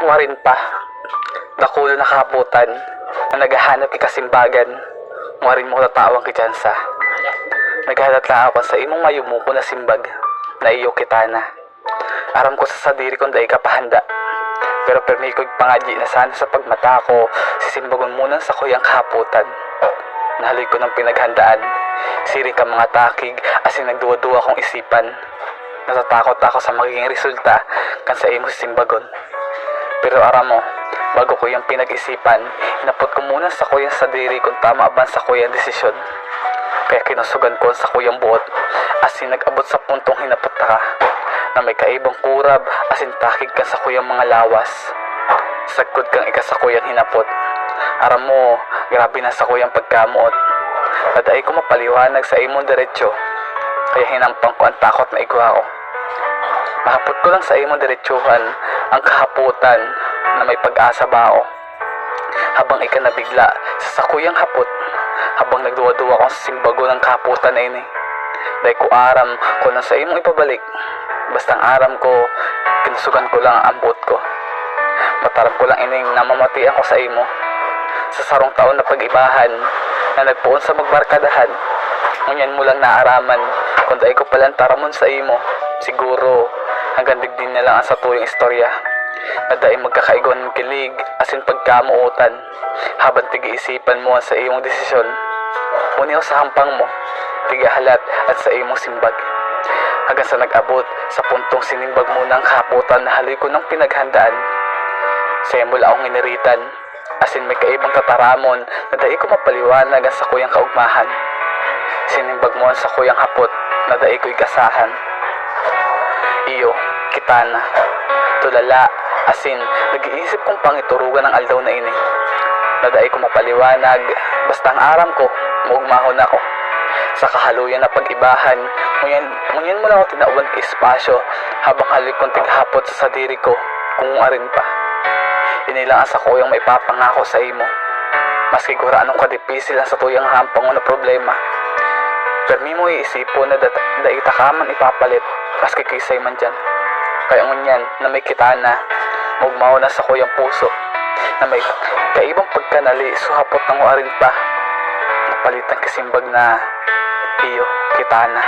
Warin pa, dakulo na kaputan, na naghahanap kay kasimbagan, warin mo tatawang kay Jansa. Naghahanap lang ako sa imong mayumuko na simbag, na iyo kitana. Aram ko sa sadiri kong dahi kapahanda, pero permi ko'y pangadyi na sana sa pagmata ko, sisimbagon muna sa kuyang kaputan. Nahaloy ko ng pinaghandaan, siring ka mga takig, asin nagduwa-duwa kong isipan. Natatakot ako sa magiging resulta, kan sa imo simbagon. Pero aram mo, bago ko yung pinag-isipan, inapot ko muna sa kuyang sadiri kung tama aban sa kuyang desisyon. Kaya kinusugan ko sa kuyang buot, asin nag-abot sa puntong hinapot ka, na may kaibang kurab, asin takig ka sa kuyang mga lawas. Sagkod kang ika sa kuyang hinapot. Aram mo, grabe na sa kuyang pagkamuot. Kadaay ko mapaliwanag sa imong diretsyo, kaya hinampang ko ang takot na igwa ko. Mahapot ko lang sa imong diretsuhan ang kahaputan na may pag-asa ba ako. Habang ika nabigla sa sakuyang hapot, habang nagduwa-duwa akong sa simbago ng kahaputan na ini. Dahil ko aram ko lang sa imong ipabalik, basta ang aram ko, kinusugan ko lang ang ambot ko. Matarap ko lang ining namamatian ko sa imo. Sa sarong taon na pag-ibahan, na nagpuon sa magbarkadahan, ngunyan mo lang naaraman, kung dahil ko palang taramon sa imo, siguro, hanggang digdin na lang ang sa tuyong istorya. Na dahil magkakaigon ng kilig, asin pagkamuutan, habang tig-iisipan mo sa iyong desisyon. Uniw sa hampang mo, tigahalat at sa iyong simbag. Hanggang sa nag-abot sa puntong sinimbag mo ng kaputan na haloy ko ng pinaghandaan. Sembol akong iniritan, asin may kaibang tataramon na dahil ko mapaliwanag ang sa kuyang kaugmahan. Sinimbag mo sa kuyang hapot na dahil ko'y kasahan. Iyo, kitana, tulala, asin nag-iisip kong pangiturugan ng aldaw na ini. Na dahil ko mapaliwanag, basta ang aram ko, maugmahon ako. Sa kahaluyan na pag-ibahan, ngunyan mo lang ako tinauban kay espasyo habang halik kong tighapot sa sadiri ko kung arin pa. Inilang sa kuyang maipapangako sa imo. Maski kura anong kadipisil ang sa tuyang hampang o na problema. Permi mo iisipon na daita ka man ipapalit, maski kisay man dyan. Kaya ngunyan na may kitana, maugmaw na sa kuyang puso, na may kaibang pagkanali, suhapot ng uarin pa, napalitan kasimbag na iyo, kitana.